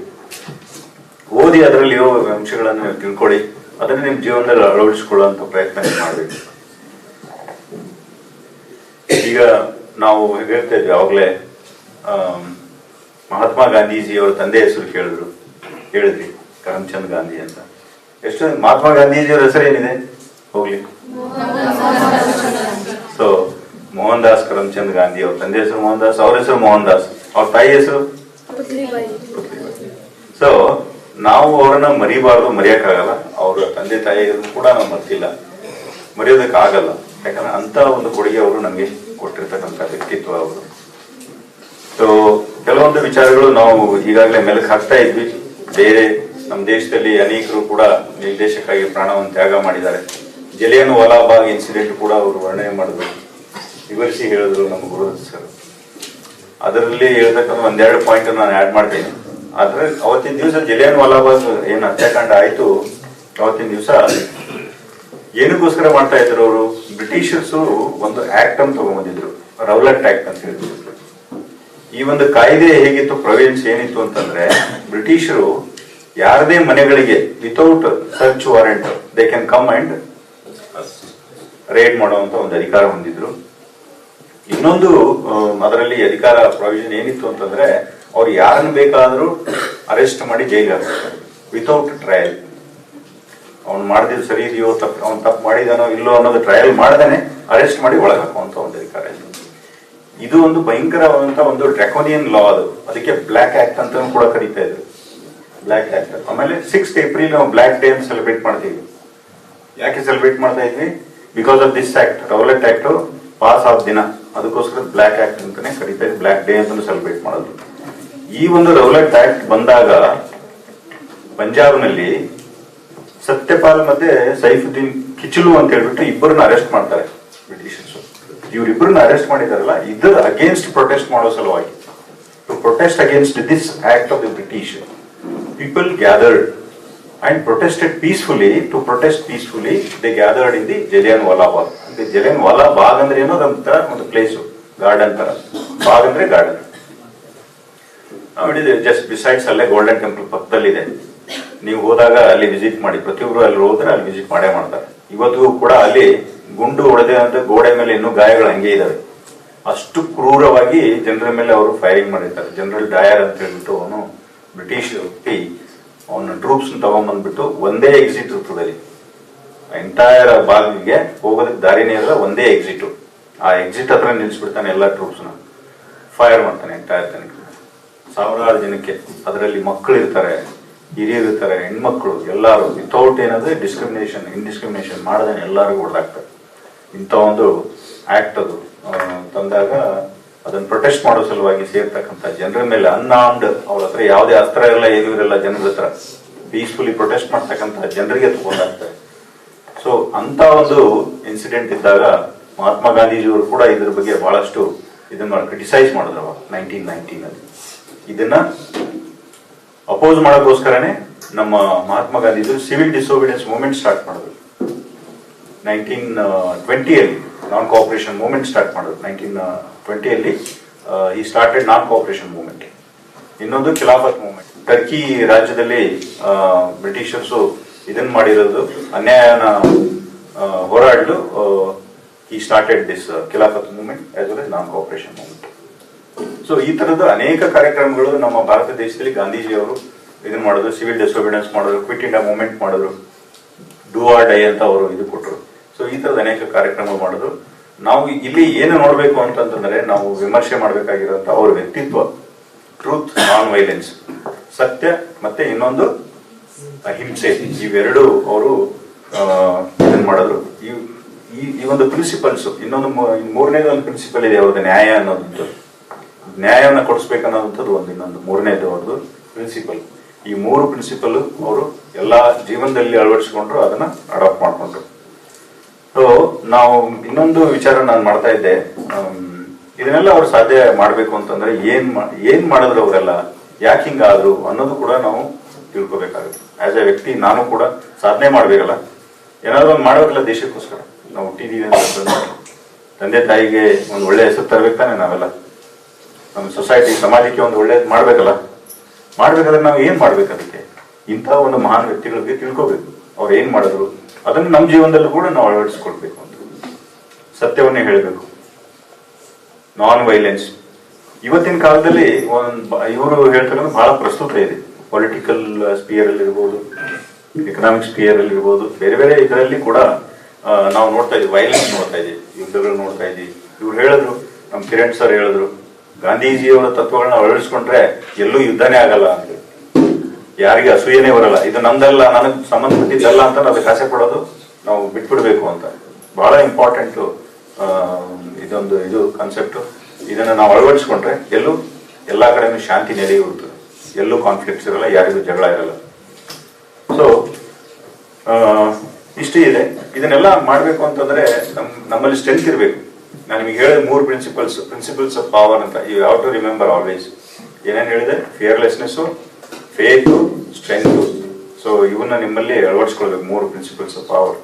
ಓದಿ ಅದರಲ್ಲಿರೋ ಅಂಶಗಳನ್ನು ತಿಳ್ಕೊಳ್ಳಿ, ಅದನ್ನ ನಿಮ್ ಜೀವನದಲ್ಲಿ ಅಳವಡಿಸಿಕೊಳ್ಳುವಂತ ಪ್ರಯತ್ನ ಮಾಡಬೇಕು. ಈಗ ನಾವು ಹೇಳ್ತಾ ಇದ್ವಿ ಯಾವಾಗಲೇ, ಮಹಾತ್ಮ ಗಾಂಧೀಜಿ ಅವರ ತಂದೆ ಹೆಸರು ಹೇಳಿದ್ರಿ ಕರಮ್ಚಂದ್ ಗಾಂಧಿ ಅಂತ. ಎಷ್ಟು ಮಹಾತ್ಮ ಗಾಂಧೀಜಿಯವರ ಹೆಸರು ಏನಿದೆ ಹೋಗ್ಲಿ? ಸೊ ಮೋಹನ್ ದಾಸ್ ಕರಮ್ಚಂದ್ ಗಾಂಧಿ, ಅವ್ರ ತಂದೆ ಹೆಸರು ಮೋಹನ್ ದಾಸ್, ಅವ್ರ ಹೆಸರು ಮೋಹನ್ ದಾಸ್, ಅವ್ರ ತಾಯಿ ಹೆಸರು. ಸೊ ನಾವು ಅವರನ್ನ ಮರಿಬಾರ್ದು, ಮರೆಯಕ್ಕಾಗಲ್ಲ. ಅವರ ತಂದೆ ತಾಯಿಯನ್ನು ಕೂಡ ನಾವು ಮರ್ತಿಲ್ಲ, ಮರೆಯೋದಕ್ಕೆ ಆಗಲ್ಲ. ಯಾಕಂದ್ರೆ ಅಂತ ಒಂದು ಕೊಡುಗೆ ಅವರು ನಮಗೆ ಕೊಟ್ಟಿರ್ತಕ್ಕಂಥ ವ್ಯಕ್ತಿತ್ವ ಅವರು. ಸೊ ಕೆಲವೊಂದು ವಿಚಾರಗಳು ನಾವು ಈಗಾಗಲೇ ಮೆಲುಕು ಹಾಕ್ತಾ ಇದ್ವಿ. ಬೇರೆ ನಮ್ಮ ದೇಶದಲ್ಲಿ ಅನೇಕರು ಕೂಡ ಈ ದೇಶಕ್ಕಾಗಿ ಪ್ರಾಣವನ್ನು ತ್ಯಾಗ ಮಾಡಿದ್ದಾರೆ. ಜಲಿಯನ್ ವಾಲಾಬಾಗ್ ಇನ್ಸಿಡೆಂಟ್ ಕೂಡ ಅವರು ವರ್ಣನೆ ಮಾಡಿದ್ರು, ವಿವರಿಸಿ ಹೇಳಿದ್ರು ನಮ್ಮ ಗುರುದತ್ ಸರ್. ಅದರಲ್ಲಿ ಹೇಳ್ತಕ್ಕಂಥ ಒಂದೆರಡು ಪಾಯಿಂಟ್ ನಾನು ಆಡ್ ಮಾಡ್ತೇನೆ. ಆದ್ರೆ ಅವತ್ತಿನ ದಿವಸ ಜಲಿಯನ್ ವಾಲಾಬಾಗ್ ಏನು ಹತ್ಯಾಕಾಂಡ ಆಯ್ತು, ಅವತ್ತಿನ ದಿವಸ ಏನಕ್ಕೋಸ್ಕರ ಮಾಡ್ತಾ ಇದ್ರು ಅವರು, ಬ್ರಿಟಿಷರ್ಸು ಒಂದು ಆಕ್ಟ್ ಅನ್ನು ತಗೊಂಡ್ಬಂದಿದ್ರು, ರೌಲಟ್ ಆಕ್ಟ್ ಅಂತ ಹೇಳಿದ್ರು. ಈ ಒಂದು ಕಾಯ್ದೆ ಹೇಗಿತ್ತು, ಪ್ರೊವಿನ್ಸ್ ಏನಿತ್ತು ಅಂತಂದ್ರೆ, ಬ್ರಿಟಿಷರು ಯಾರದೇ ಮನೆಗಳಿಗೆ without search warrant they can come and raid ಮಾಡುವಂತ ಒಂದು ಅಧಿಕಾರ ಹೊಂದಿದ್ರು. ಇನ್ನೊಂದು ಅದರಲ್ಲಿ ಅಧಿಕಾರ ಪ್ರೊವಿಷನ್ ಏನಿತ್ತು ಅಂತಂದ್ರೆ, ಅವ್ರು ಯಾರನ್ನು ಬೇಕಾದ್ರೂ ಅರೆಸ್ಟ್ ಮಾಡಿ ಜೈಲಿಗೆ ಹಾಕ್ತಾರೆ ವಿತೌಟ್ ಟ್ರಯಲ್. ಅವ್ನು ಮಾಡಿದ್ ಸರಿ ಇದೆಯೋ ತಪ್ಪು, ಅವ್ನು ತಪ್ಪು ಮಾಡಿದಾನೋ ಇಲ್ಲೋ ಅನ್ನೋದು ಟ್ರಯಲ್ ಮಾಡ್ದೇನೆ ಅರೆಸ್ಟ್ ಮಾಡಿ ಒಳಗೆ ಹಾಕುವಂತ ಒಂದು ಅಧಿಕಾರ ಇದೆ. ಇದು ಒಂದು ಭಯಂಕರವಾದಂತ ಒಂದು ಡ್ರಾಕೋನಿಯನ್ ಲಾ. ಅದು ಅದಕ್ಕೆ ಬ್ಲಾಕ್ ಆಕ್ಟ್ ಅಂತ ಕೂಡ ಕರೀತಾ ಇದ್ರು, ಬ್ಲಾಕ್ ಆಕ್ಟ್. ಆಮೇಲೆ 6th ಏಪ್ರಿಲ್ ನಾವು ಬ್ಲಾಕ್ ಡೇ ಅಂತ ಸೆಲೆಬ್ರೇಟ್ ಮಾಡ್ತೀವಿ. ಯಾಕೆ ಸೆಲೆಬ್ರೇಟ್ ಮಾಡ್ತಾ ಇದ್ವಿ? Because of this act, Rowlatt act pass ಆದ ದಿನ, ಅದಕ್ಕೋಸ್ಕರ ಬ್ಲಾಕ್ ಆಕ್ಟ್ ಅಂತಾನೆ ಕರೀತಾ ಇದ್ವಿ, ಬ್ಲಾಕ್ ಡೇ ಅಂತ ಸೆಲೆಬ್ರೇಟ್ ಮಾಡೋದು. ಈ ಒಂದು ರೌಲಟ್ ಆಕ್ಟ್ ಬಂದಾಗ ಪಂಜಾಬ್ನಲ್ಲಿ ಸತ್ಯಪಾಲ್ ಮತ್ತೆ ಸೈಫುದ್ದೀನ್ ಕಿಚಲು ಅಂತ ಹೇಳ್ಬಿಟ್ಟು ಇಬ್ಬರನ್ನ ಅರೆಸ್ಟ್ ಮಾಡ್ತಾರೆ ಬ್ರಿಟಿಷರ್ಸ್. ಇವರಿಬ್ಬರನ್ನ ಅರೆಸ್ಟ್ ಮಾಡಿದಾರಲ್ಲ, ಇದರ ಅಗೇನ್ಸ್ಟ್ ಪ್ರೊಟೆಸ್ಟ್ ಮಾಡೋ ಸಲುವಾಗಿ, to protest against this act of the British, people gathered and protested peacefully. To protest peacefully they gathered in the Jallian Walabagh. Jallian Walabagh ಅಂದ್ರೆ ಏನೋ ಒಂಥರ ಒಂದು ಪ್ಲೇಸ್, ಗಾರ್ಡನ್ ತರ. ಬಾಗ್ ಅಂದ್ರೆ ಗಾರ್ಡನ್. ನೋಡಿದ್ರೆ ಜಸ್ಟ್ ಬಿಸೈಡ್ಸ್ ಅಲ್ಲೇ ಗೋಲ್ಡನ್ ಟೆಂಪಲ್ ಪಕ್ಕದಲ್ಲಿದೆ. ನೀವು ಹೋದಾಗ ಅಲ್ಲಿ ವಿಸಿಟ್ ಮಾಡಿ, ಪ್ರತಿಯೊಬ್ಬರು ಅಲ್ಲಿ ಹೋದ್ರೆ ಅಲ್ಲಿ ವಿಸಿಟ್ ಮಾಡೇ ಮಾಡ್ತಾರೆ. ಇವತ್ತು ಕೂಡ ಅಲ್ಲಿ ಗುಂಡು ಹೊಡೆದ ಅಂತ ಗೋಡೆ ಮೇಲೆ ಇನ್ನೂ ಗಾಯಗಳು ಹಂಗೆ ಇದಾವೆ. ಅಷ್ಟು ಕ್ರೂರವಾಗಿ ಜನರ ಮೇಲೆ ಅವರು ಫೈರಿಂಗ್ ಮಾಡಿರ್ತಾರೆ. ಜನರಲ್ ಡಯರ್ ಅಂತ ಹೇಳ್ಬಿಟ್ಟು ಅವನು ಬ್ರಿಟಿಷ್ ವ್ಯಕ್ತಿ, ಅವನ ಟ್ರೂಪ್ಸ್ ತಗೊಂಡ್ಬಂದ್ಬಿಟ್ಟು ಒಂದೇ ಎಕ್ಸಿಟ್ ಇರ್ತದೆ ಅಲ್ಲಿ, ಎಂಟೈರ್ ಬಾಗಿಗೆ ಹೋಗೋದಕ್ಕೆ ದಾರಿನೇ ಇರಲ್ಲ, ಒಂದೇ ಎಕ್ಸಿಟ್. ಆ ಎಕ್ಸಿಟ್ ಹತ್ರ ನಿಲ್ಸ್ಬಿಡ್ತಾನೆ ಎಲ್ಲ ಟ್ರೂಪ್ಸ್ ನ, ಫೈರ್ ಮಾಡ್ತಾನೆ ಎಂಟೈರ್ ತನಕ. ಸಾವಿರಾರು ಜನಕ್ಕೆ, ಅದರಲ್ಲಿ ಮಕ್ಕಳು ಇರ್ತಾರೆ, ಹಿರಿಯರು ಇರ್ತಾರೆ, ಹೆಣ್ಮಕ್ಳು, ಎಲ್ಲಾರು ವಿತೌಟ್ ಏನಾದ್ರೆ ಡಿಸ್ಕ್ರಿಮಿನೇಷನ್ ಇಂಡಿಸ್ಕ್ರಿಮಿನೇಷನ್ ಮಾಡದೇನೆ ಎಲ್ಲರಿಗೂ ಹೊಡೆದಾಗ್ತಾರೆ. ಇಂಥ ಒಂದು ಆಕ್ಟ್ ಅದು ತಂದಾಗ ಅದನ್ನ ಪ್ರೊಟೆಸ್ಟ್ ಮಾಡೋ ಸಲುವಾಗಿ ಸೇರ್ತಕ್ಕಂಥ ಜನರ ಮೇಲೆ ಅನ್ಆರ್ಮ್ಡ್, ಅವ್ರ ಹತ್ರ ಯಾವುದೇ ಅಸ್ತ್ರ ಇರಲ್ಲ, ಏನೂ ಇರಲ್ಲ, ಜನರ ಹತ್ರ ಪೀಸ್ಫುಲಿ ಪ್ರೊಟೆಸ್ಟ್ ಮಾಡ್ತಕ್ಕಂಥ ಜನರಿಗೆ ತಗೊಂಡಾಗ್ತಾರೆ. ಸೊ ಅಂತ ಒಂದು ಇನ್ಸಿಡೆಂಟ್ ಇದ್ದಾಗ ಮಹಾತ್ಮ ಗಾಂಧೀಜಿಯವರು ಕೂಡ ಇದ್ರ ಬಗ್ಗೆ ಬಹಳಷ್ಟು ಇದನ್ನ ಕ್ರಿಟಿಸೈಸ್ ಮಾಡಿದ್ರು 1919 ಇದನ್ನ ಅಪೋಸ್ ಮಾಡೋಕ್ಕೋಸ್ಕರನೇ ನಮ್ಮ Mahatma Gandhiji civil disobedience movement start ಮಾಡಿದ್ರು. 1920 ನಾನ್ ಕೋಆಪರೇಷನ್ ಮೂವ್ಮೆಂಟ್ ಸ್ಟಾರ್ಟ್ ಮಾಡಿದ್ರು. 1920 ಈ ಸ್ಟಾರ್ಟೆಡ್ ನಾನ್ ಕೋಆಪರೇಷನ್ ಮೂವ್ಮೆಂಟ್. ಇನ್ನೊಂದು ಖಿಲಾಫತ್ ಮೂವ್ಮೆಂಟ್. ಟರ್ಕಿ ರಾಜ್ಯದಲ್ಲಿ ಬ್ರಿಟಿಷರ್ಸು ಇದನ್ನ ಮಾಡಿರೋದು, ಅನ್ಯಾಯನ ಹೋರಾಡಲು ಈ started this Khilafat movement as well as non cooperation movement. So ಈ ತರದ ಅನೇಕ ಕಾರ್ಯಕ್ರಮಗಳು ನಮ್ಮ ಭಾರತ ದೇಶದಲ್ಲಿ ಗಾಂಧೀಜಿಯವರು ಇದನ್ನ ಮಾಡಿದ್ರು, ಸಿವಿಲ್ ಡಿಸೋಬಿಡಿಯನ್ಸ್ ಮಾಡಿದ್ರು, ಕ್ವಿಟ್ ಇಂಡಿಯಾ ಮೂವ್ಮೆಂಟ್ ಮಾಡಿದ್ರು, ಡೂ ಆರ್ ಡೈ ಅಂತ ಅವರು ಇದು ಕೊಟ್ಟರು. ಸೊ ಈ ತರದ ಅನೇಕ ಕಾರ್ಯಕ್ರಮ ಮಾಡಿದ್ರು. ನಾವು ಇಲ್ಲಿ ಏನು ನೋಡ್ಬೇಕು ಅಂತಂದ್ರೆ, ನಾವು ವಿಮರ್ಶೆ ಮಾಡ್ಬೇಕಾಗಿರೋಂತ ಅವ್ರ ವ್ಯಕ್ತಿತ್ವ, ಟ್ರೂತ್, ನಾನ್ ವೈಲೆನ್ಸ್, ಸತ್ಯ ಮತ್ತೆ ಇನ್ನೊಂದು ಅಹಿಂಸೆ, ಇವೆರಡು ಅವರು ಇದನ್ ಮಾಡಿದ್ರು. ಈ ಒಂದು ಪ್ರಿನ್ಸಿಪಲ್ಸ್, ಇನ್ನೊಂದು ಮೂರನೇದು ಒಂದು ಪ್ರಿನ್ಸಿಪಲ್ ಇದೆ ಅವ್ರದ್ದು, ನ್ಯಾಯ ಅನ್ನೋದಂಥದ್ದು. ನ್ಯಾಯವನ್ನ ಕೊಡಿಸ್ಬೇಕನ್ನೋದಂಥದ್ದು ಒಂದು ಇನ್ನೊಂದು ಮೂರನೇದು ಅವ್ರದ್ದು ಪ್ರಿನ್ಸಿಪಲ್. ಈ ಮೂರು ಪ್ರಿನ್ಸಿಪಲ್ ಅವರು ಎಲ್ಲಾ ಜೀವನದಲ್ಲಿ ಅಳವಡಿಸಿಕೊಂಡ್ರು, ಅದನ್ನ ಅಡಾಪ್ಟ್ ಮಾಡ್ಕೊಂಡ್ರು. ಸೊ ನಾವು ಇನ್ನೊಂದು ವಿಚಾರ ನಾನು ಮಾಡ್ತಾ ಇದ್ದೆ, ಇದನ್ನೆಲ್ಲ ಅವ್ರು ಸಾಧ್ಯ ಮಾಡ್ಬೇಕು ಅಂತಂದ್ರೆ ಏನ್ ಮಾಡಿದ್ರು ಅವರೆಲ್ಲ, ಯಾಕೆ ಹಿಂಗಾದ್ರು ಅನ್ನೋದು ಕೂಡ ನಾವು ತಿಳ್ಕೊಬೇಕಾಗುತ್ತೆ. ಆಸ್ ಎ ವ್ಯಕ್ತಿ ನಾನು ಕೂಡ ಸಾಧನೆ ಮಾಡ್ಬೇಕಲ್ಲ, ಏನಾದ್ರು ಒಂದು ಮಾಡ್ಬೇಕಲ್ಲ ದೇಶಕ್ಕೋಸ್ಕರ. ನಾವು ಹುಟ್ಟಿದೀವಿ ಅಂತಂದ್ರೆ ತಂದೆ ತಾಯಿಗೆ ಒಂದು ಒಳ್ಳೆ ಹೆಸರು ತರಬೇಕು ತಾನೆ ನಾವೆಲ್ಲ, ನಮ್ಮ ಸೊಸೈಟಿ ಸಮಾಜಕ್ಕೆ ಒಂದು ಒಳ್ಳೇದು ಮಾಡ್ಬೇಕಾದ್ರೆ ನಾವು ಏನ್ ಮಾಡ್ಬೇಕು, ಅದಕ್ಕೆ ಇಂಥ ಒಂದು ಮಹಾನ್ ವ್ಯಕ್ತಿಗಳಿಗೆ ತಿಳ್ಕೋಬೇಕು ಅವ್ರು ಏನ್ ಮಾಡಿದ್ರು, ಅದನ್ನು ನಮ್ಮ ಜೀವನದಲ್ಲೂ ಕೂಡ ನಾವು ಅಳವಡಿಸ್ಕೊಳ್ಬೇಕು ಅಂತ. ಸತ್ಯವನ್ನೇ ಹೇಳಬೇಕು, ನಾನ್ ವೈಲೆನ್ಸ್. ಇವತ್ತಿನ ಕಾಲದಲ್ಲಿ ಇವರು ಹೇಳ್ತಕ್ಕಂಥ ಬಹಳ ಪ್ರಸ್ತುತ ಇದೆ. ಪೊಲಿಟಿಕಲ್ ಸ್ಪಿಯರ್ ಅಲ್ಲಿ ಇರ್ಬೋದು, ಎಕನಾಮಿಕ್ ಸ್ಪಿಯರ್ ಅಲ್ಲಿ ಇರ್ಬೋದು, ಬೇರೆ ಬೇರೆ ಇದರಲ್ಲಿ ಕೂಡ ನಾವು ನೋಡ್ತಾ ಇದೀವಿ, ವೈಲೆನ್ಸ್ ನೋಡ್ತಾ ಇದೀವಿ, ಯುದ್ಧಗಳು ನೋಡ್ತಾ ಇದೀವಿ. ಇವ್ರು ಹೇಳಿದ್ರು, ನಮ್ಮ ಕಿರಣ್ ಸರ್ ಹೇಳಿದ್ರು, ಗಾಂಧೀಜಿಯವರ ತತ್ವಗಳನ್ನ ಅಳವಡಿಸ್ಕೊಂಡ್ರೆ ಎಲ್ಲೂ ಯುದ್ಧನೇ ಆಗಲ್ಲ ಅಂತ, ಯಾರಿಗೆ ಅಸೂಯೆನೇ ಬರಲ್ಲ, ಇದು ನಮ್ದಲ್ಲ, ನನಗೆ ಸಂಬಂಧಪಟ್ಟಿದ್ದಲ್ಲ ಅಂತ ಅದಕ್ಕೆ ಆಸೆ ಪಡೋದು ನಾವು ಬಿಟ್ಬಿಡ್ಬೇಕು ಅಂತ. ಬಹಳ ಇಂಪಾರ್ಟೆಂಟ್ ಇದು ಕಾನ್ಸೆಪ್ಟ್. ಇದನ್ನ ನಾವು ಅಳವಡಿಸ್ಕೊಂಡ್ರೆ ಎಲ್ಲಾ ಕಡೆನೂ ಶಾಂತಿ ನೆಲೆ ಇರುತ್ತದೆ, ಎಲ್ಲೂ ಕಾನ್ಫ್ಲಿಕ್ಟ್ಸ್ ಇರಲ್ಲ, ಯಾರಿಗೂ ಜಗಳ ಇರಲ್ಲ. ಸೊ ಇಷ್ಟೇ ಇದೆ. ಇದನ್ನೆಲ್ಲ ಮಾಡ್ಬೇಕು ಅಂತಂದ್ರೆ ನಮ್ಮಲ್ಲಿ ಸ್ಟ್ರೆಂತ್ ಇರಬೇಕು. ನಾನು ನಿಮಗೆ ಹೇಳಿದ 3 ಪ್ರಿನ್ಸಿಪಲ್ಸ್ ಆಫ್ ಪವರ್ ಅಂತ. You have to remember always. ಏನೇನು ಹೇಳಿದೆ? Fearlessness, faith, strength. ಸೊ ಇವನ್ನ ನಿಮ್ಮಲ್ಲಿ ಅಳವಡಿಸ್ಕೊಳ್ಬೇಕು, 3 ಪ್ರಿನ್ಸಿಪಲ್ಸ್ ಆಫ್ ಪವರ್.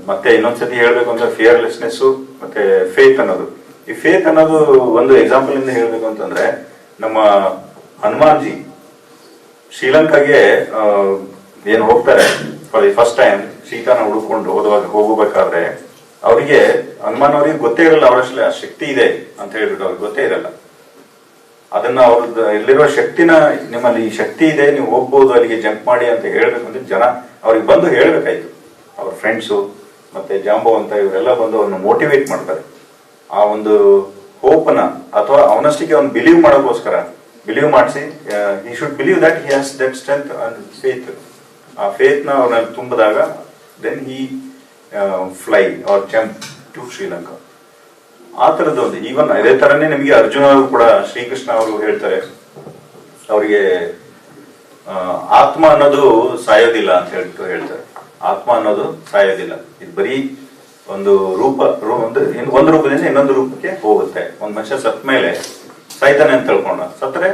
ಮತ್ತೆ ಇನ್ನೊಂದ್ಸತಿ ಹೇಳ್ಬೇಕು ಅಂದ್ರೆ ಫಿಯರ್ಲೆಸ್ನೆಸ್ ಮತ್ತೆ ಫೇತ್ ಅನ್ನೋದು. ಈ ಫೇತ್ ಅನ್ನೋದು ಒಂದು ಎಕ್ಸಾಂಪಲ್ ಇಂದ ಹೇಳ್ಬೇಕು ಅಂತಂದ್ರೆ, ನಮ್ಮ ಹನುಮಾನ್ ಜಿ ಶ್ರೀಲಂಕಾಗೆ ಏನ್ ಹೋಗ್ತಾರೆ ಫಾರ್ ದಿ ಫಸ್ಟ್ ಟೈಮ್, ಸೀತಾನ ಹುಡುಕೊಂಡು ಹೋಗಬೇಕಾದ್ರೆ ಅವರಿಗೆ ಹನುಮಾನ್ ಅವ್ರಿಗೆ ಗೊತ್ತೇ ಇರಲ್ಲ ಅವರಷ್ಟೇ ಆ ಶಕ್ತಿ ಇದೆ ಅಂತ ಹೇಳ್ಬಿಟ್ಟು ಅವ್ರಿಗೆ ಗೊತ್ತೇ ಇರಲ್ಲ. ಅದನ್ನ ಅವ್ರದ್ದು ಎಲ್ಲಿರೋ ಶಕ್ತಿನ, ನಿಮ್ಮಲ್ಲಿ ಈ ಶಕ್ತಿ ಇದೆ, ನೀವು ಹೋಗ್ಬೋದು ಅಲ್ಲಿಗೆ, ಜಂಪ್ ಮಾಡಿ ಅಂತ ಹೇಳ್ಬೇಕಂದ್ರೆ ಜನ ಅವ್ರಿಗೆ ಬಂದು ಹೇಳ್ಬೇಕಾಯ್ತು. ಅವ್ರ ಫ್ರೆಂಡ್ಸು ಮತ್ತೆ ಜಾಂಬೋ ಅಂತ ಇವರೆಲ್ಲ ಬಂದು ಅವ್ರನ್ನ ಮೋಟಿವೇಟ್ ಮಾಡ್ತಾರೆ. ಆ ಒಂದು ಹೋಪ್ನ ಅಥವಾ ಅವನಷ್ಟಿಗೆ ಅವ್ನು ಬಿಲೀವ್ ಮಾಡೋಕ್ಕೋಸ್ಕರ ಬಿಲೀವ್ ಮಾಡಿಸಿ, he should believe that he has that strength and faith. ಆ ಫೇತ್ ನ ಅವ್ರಲ್ಲಿ ತುಂಬಿದಾಗ then he fly or jump to Sri Lanka. ಆ ತರದ್ದು ಒಂದು ಈವನ್ ಅದೇ ತರನೇ ನಿಮಗೆ ಅರ್ಜುನ ಅವರು ಕೂಡ, ಶ್ರೀಕೃಷ್ಣ ಅವರು ಹೇಳ್ತಾರೆ ಅವರಿಗೆ ಆತ್ಮ ಅನ್ನೋದು ಸಾಯೋದಿಲ್ಲ ಅಂತ ಹೇಳ್ತಾರೆ. ಆತ್ಮ ಅನ್ನೋದು ಸಾಯೋದಿಲ್ಲ, ಇದು ಬರೀ ಒಂದು ಒಂದು ರೂಪದಿಂದ ಇನ್ನೊಂದು ರೂಪಕ್ಕೆ ಹೋಗುತ್ತೆ. ಒಂದ್ ಮನುಷ್ಯ ಸತ್ ಮೇಲೆ ಸಾಯ್ತಾನೆ ಅಂತ ತಿಳ್ಕೊಂಡ, ಸತ್ತರೆ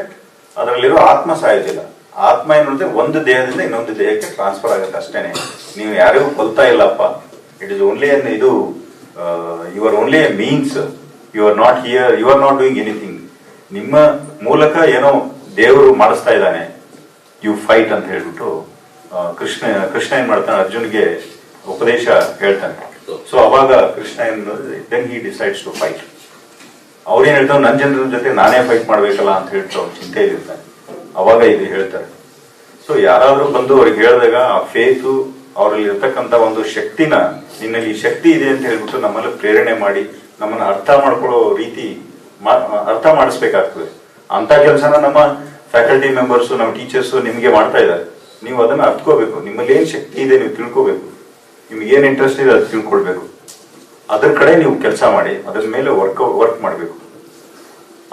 ಅದರಲ್ಲಿರೋ ಆತ್ಮ ಸಾಯೋದಿಲ್ಲ. ಆತ್ಮ ಏನಂದ್ರೆ ಒಂದು ದೇಹದಿಂದ ಇನ್ನೊಂದು ದೇಹಕ್ಕೆ ಟ್ರಾನ್ಸ್ಫರ್ ಆಗುತ್ತೆ ಅಷ್ಟೇನೆ. ನೀವು ಯಾರಿಗೂ ಕೊಲ್ತಾ ಇಲ್ಲಪ್ಪ. ಇಟ್ ಇಸ್ ಓನ್ಲಿ ಇದು you are only a means, you are not here, you are not doing anything. ನಿಮ್ಮ ಮೂಲಕ ಏನೋ ದೇವರು ಮಾಡಿಸ್ತಾ ಇದ್ದಾನೆ, ಯು ಫೈಟ್ ಅಂತ ಹೇಳ್ಬಿಟ್ಟು ಕೃಷ್ಣ ಏನ್ ಮಾಡ್ತಾನೆ, ಅರ್ಜುನ್ಗೆ ಉಪದೇಶ ಹೇಳ್ತಾನೆ. ಸೊ ಅವಾಗ Krishna then he decides to fight. ಅವ್ರೇನ್ ಹೇಳ್ತಾವ್, ನನ್ನ ಜನರ ಜೊತೆ ನಾನೇ ಫೈಟ್ ಮಾಡ್ಬೇಕಲ್ಲ ಅಂತ ಹೇಳ್ತಾ ಅವ್ರ ಚಿಂತೆಯಲ್ಲಿರ್ತಾನೆ. ಅವಾಗ ಇದು ಹೇಳ್ತಾರೆ. ಸೊ ಯಾರಾದ್ರೂ ಬಂದು ಅವ್ರಿಗೆ ಹೇಳಿದಾಗ ಆ ಫೇತು, ಅವರಲ್ಲಿ ಇರ್ತಕ್ಕಂಥ ಒಂದು ಶಕ್ತಿನ, ನಿನ್ನಲ್ಲಿ ಈ ಶಕ್ತಿ ಇದೆ ಅಂತ ಹೇಳ್ಬಿಟ್ಟು ನಮ್ಮಲ್ಲಿ ಪ್ರೇರಣೆ ಮಾಡಿ ನಮ್ಮನ್ನ ಅರ್ಥ ಮಾಡ್ಕೊಳ್ಳೋ ರೀತಿ ಅರ್ಥ ಮಾಡಿಸ್ಬೇಕಾಗ್ತದೆ. ಅಂತ ಕೆಲಸನ ನಮ್ಮ ಫ್ಯಾಕಲ್ಟಿ ಮೆಂಬರ್ಸ್, ನಮ್ಮ ಟೀಚರ್ಸ್ ನಿಮ್ಗೆ ಮಾಡ್ತಾ ಇದ್ದಾರೆ. ನೀವು ಅದನ್ನ ಅರ್ಥಕೋಬೇಕು. ನಿಮ್ಮಲ್ಲಿ ಏನ್ ಶಕ್ತಿ ಇದೆ ನೀವು ತಿಳ್ಕೋಬೇಕು, ನಿಮ್ಗೆ ಏನ್ ಇಂಟ್ರೆಸ್ಟ್ ಇದೆ ಅದು ತಿಳ್ಕೊಳ್ಬೇಕು. ಅದ್ರ ಕಡೆ ನೀವು ಕೆಲಸ ಮಾಡಿ, ಅದ್ರ ಮೇಲೆ ವರ್ಕ್ ಮಾಡಬೇಕು.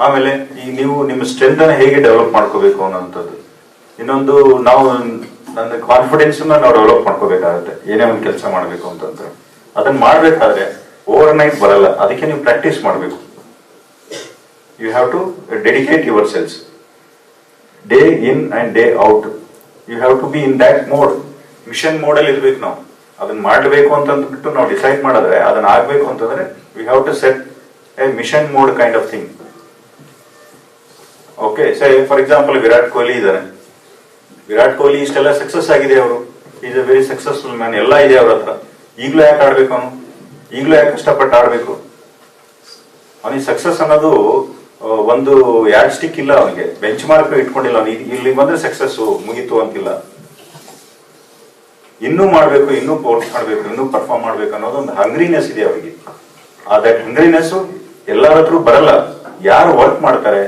ಆಮೇಲೆ ನೀವು ನಿಮ್ಮ ಸ್ಟ್ರೆಂತ್ ಅನ್ನ ಹೇಗೆ ಡೆವಲಪ್ ಮಾಡ್ಕೋಬೇಕು ಅನ್ನೋಂಥದ್ದು. ಇನ್ನೊಂದು, ನಾವು ನನ್ನ ಕಾನ್ಫಿಡೆನ್ಸ್ ನಾವು ಡೆವಲಪ್ ಮಾಡ್ಕೋಬೇಕಾಗುತ್ತೆ. ಏನೇ ಒಂದು ಕೆಲಸ ಮಾಡಬೇಕು ಅಂತಂದ್ರೆ ಅದನ್ನ ಮಾಡ್ಬೇಕಾದ್ರೆ ಓವರ್ ನೈಟ್ ಬರಲ್ಲ. ಅದಕ್ಕೆ ನೀವು ಪ್ರಾಕ್ಟೀಸ್ ಮಾಡಬೇಕು. You have to dedicate your self day in and day out. You have to be in that mode. Mission mode ಅಲ್ಲಿ ಇರ್ಬೇಕು ನಾವು. ಅದನ್ನ ಮಾಡಬೇಕು ಅಂತಂದ್ಬಿಟ್ಟು ನಾವು ಡಿಸೈಡ್ ಮಾಡಿದ್ರೆ, ಅದನ್ನ ಆಗ್ಬೇಕು ಅಂತಂದ್ರೆ we have to set a mission mode kind of thing. Okay, ಸರಿ. ಫಾರ್ ಎಕ್ಸಾಂಪಲ್ ವಿರಾಟ್ ಕೊಹ್ಲಿ ಇದ್ದಾರೆ. ವಿರಾಟ್ ಕೊಹ್ಲಿ ಇಷ್ಟೆಲ್ಲ ಸಕ್ಸಸ್ ಆಗಿದೆ, ಅವರು is a very successful man, ಎಲ್ಲ ಇದೆ ಅವ್ರ ಹತ್ರ. ಈಗಲೂ ಯಾಕೆ ಆಡ್ಬೇಕು ಅವನು? ಈಗಲೂ ಯಾಕೆ ಕಷ್ಟಪಟ್ಟು ಆಡ್ಬೇಕು? ಅವನಿಗೆ ಸಕ್ಸಸ್ ಅನ್ನೋದು ಒಂದು ಯಾರ್ಡ್ ಸ್ಟಿಕ್ ಇಲ್ಲ ಅವನಿಗೆ, ಬೆಂಚ್ ಮಾರ್ಕ್ ಇಟ್ಕೊಂಡಿಲ್ಲ ಅವನು. ಇಲ್ಲಿ ಬಂದ್ರೆ ಸಕ್ಸಸ್ ಮುಗೀತು ಅಂತಿಲ್ಲ. ಇನ್ನೂ ಮಾಡಬೇಕು, ಇನ್ನೂ ಕೋರ್ಸ್ ಮಾಡಬೇಕು, ಇನ್ನೂ ಪರ್ಫಾರ್ಮ್ ಮಾಡಬೇಕು ಅನ್ನೋದು ಒಂದು ಹಂಗ್ರಿನೆಸ್ ಇದೆ ಅವರಿಗೆ. ದಟ್ ಹಂಗ್ರಿನೆಸ್ ಎಲ್ಲರ ಹತ್ರ ಬರಲ್ಲ. ಯಾರು ವರ್ಕ್ ಮಾಡ್ತಾರೆ,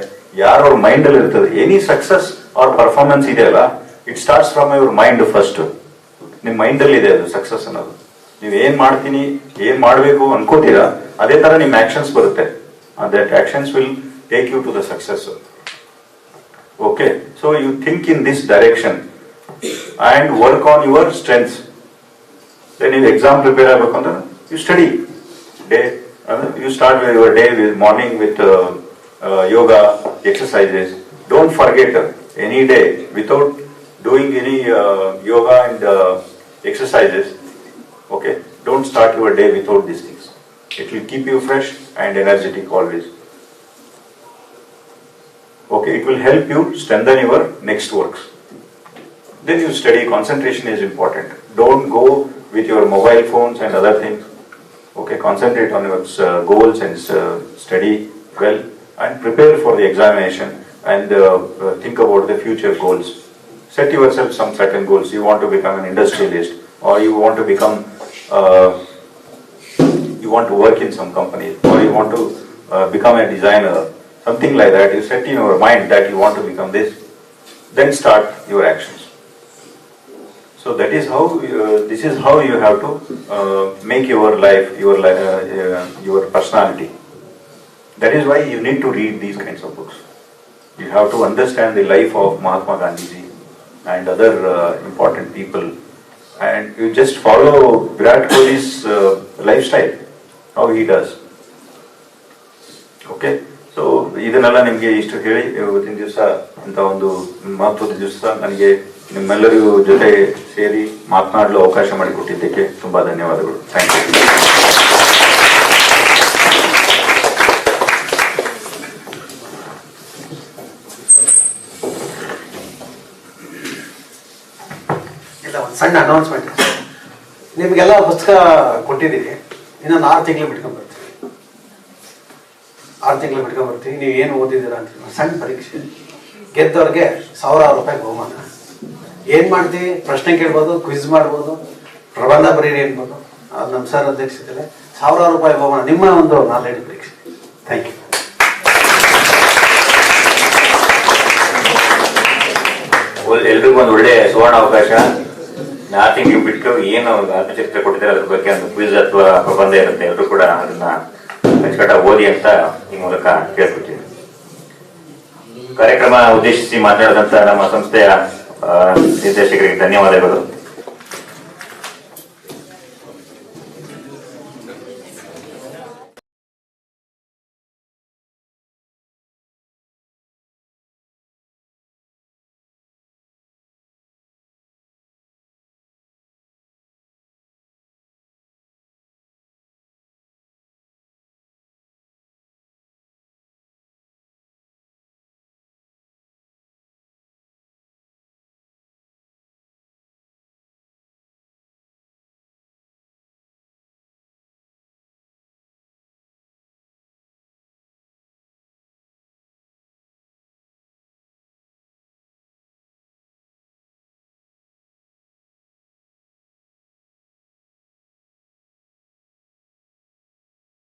ಯಾರು ಅವ್ರ ಮೈಂಡ್ ಅಲ್ಲಿ ಇರ್ತದೆ. ಎನಿ ಸಕ್ಸಸ್ ಅವ್ರ ಪರ್ಫಾರ್ಮೆನ್ಸ್ ಇದೆಯಲ್ಲ, it starts from your mind first. ನಿಮ್ ಮೈಂಡ್ ಅಲ್ಲಿ ಇದೆ ಅದು ಸಕ್ಸಸ್ ಅನ್ನೋದು. ನೀವ್ ಏನ್ ಮಾಡ್ತೀನಿ, ಏನ್ ಮಾಡ್ಬೇಕು ಅನ್ಕೋತೀರಾ, ಅದೇ ತರ ನಿಮ್ ಆಕ್ಷನ್ಸ್ ಬರುತ್ತೆ. That actions will take you to the success. Okay, so you think in this direction and work on your strengths. Then you exam prepare agಬೇಕಂದ್ರೆ you study day. You start with your day with morning with yoga exercises. Don't forget any day without doing any yoga and exercises. Okay, don't start your day without these things. It will keep you fresh and energetic always. Okay, it will help you strengthen your next works. Then you study. Concentration is important. Don't go with your mobile phones and other things. Okay, concentrate on your goals and study well and prepare for the examination and think about the future goals. Set yourself some certain goals. You want to become an industrialist, or you want to become, you want to work in some company, or you want to become a designer, something like that. You set in your mind that you want to become this. Then start your actions. So that is how this is how you have to make your life, your personality. That is why you need to read these kinds of books. You have to understand the life of Mahatma Gandhi ji and other important people, and you just follow Virat Kohli's lifestyle, how he does. Okay, so ಇದನ್ನೆಲ್ಲ ನಿಮಗೆ ಇಷ್ಟು ಹೇಳಿ ಇವತ್ತಿನ ದಿವಸ ಅಂತ ಒಂದು ಮಹತ್ವದ ದಿವಸ ನನಗೆ ನಿಮ್ಮೆಲ್ಲರಿಗೂ ಜೊತೆ ಸೇರಿ ಮಾತನಾಡಲು ಅವಕಾಶ ಮಾಡಿಕೊಟ್ಟಿದ್ದಕ್ಕೆ ತುಂಬಾ ಧನ್ಯವಾದಗಳು. Thank you. ಇಲ್ಲ, ಒಂದು ಸಣ್ಣ ಅನೌನ್ಸ್ಮೆಂಟ್. ನಿಮಗೆಲ್ಲ ಪುಸ್ತಕ ಕೊಟ್ಟಿದ್ದೀವಿ, ಇನ್ನೊಂದು 6 ತಿಂಗಳು ಬಿಟ್ಕೊಂಡ್ಬರ್ತೀವಿ. 6 ತಿಂಗಳು ಬಿಟ್ಕೊಂಡ್ಬರ್ತೀವಿ. ನೀವು ಏನು ಓದಿದ್ದೀರಾ ಅಂತ ಸಣ್ಣ ಪರೀಕ್ಷೆ. ಗೆದ್ದವ್ರಿಗೆ ₹1000 ಬಹುಮಾನ. ಏನ್ ಮಾಡ್ತೀವಿ, ಪ್ರಶ್ನೆ ಕೇಳ್ಬೋದು, ಕ್ವಿಜ್ ಮಾಡ್ಬೋದು, ಪ್ರಬಂಧ ಬರೀರಿ ಅನ್ಬೋದು. ಅದು ನಮ್ಮ ಸರ್ ಅಧ್ಯಕ್ಷತೆಯಲ್ಲಿ ₹1000 ಬಹುಮಾನ, ನಿಮ್ಮ ಒಂದು ನಾಲೆಡ್ಜ್ ಪರೀಕ್ಷೆ. Thank you. ಎಲ್ರಿಗೂ ಒಂದು ಒಳ್ಳೆ ಸುವರ್ಣ ಅವಕಾಶ. 4 ತಿಂಗಳು ಬಿಟ್ಟು ಏನು ಆತ್ಮಚರಿತ್ರೆ ಕೊಟ್ಟಿದ್ದಾರೆ ಅದ್ರ ಬಗ್ಗೆ ಒಂದು ಕ್ವಿಜ್ ಅಥವಾ ಪ್ರಬಂಧ ಇರುತ್ತೆ. ಎಲ್ಲರೂ ಕೂಡ ಅದನ್ನ ಅಚ್ಚುಕಟ್ಟಾಗಿ ಓದಿ ಅಂತ ಈ ಮೂಲಕ ಕೇಳ್ಕೊಳ್ತೀನಿ. ಕಾರ್ಯಕ್ರಮ ಉದ್ದೇಶಿಸಿ ಮಾತನಾಡಿದಂತ ನಮ್ಮ ಸಂಸ್ಥೆಯ ನಿರ್ದೇಶಕರಿಗೆ ಧನ್ಯವಾದಗಳು.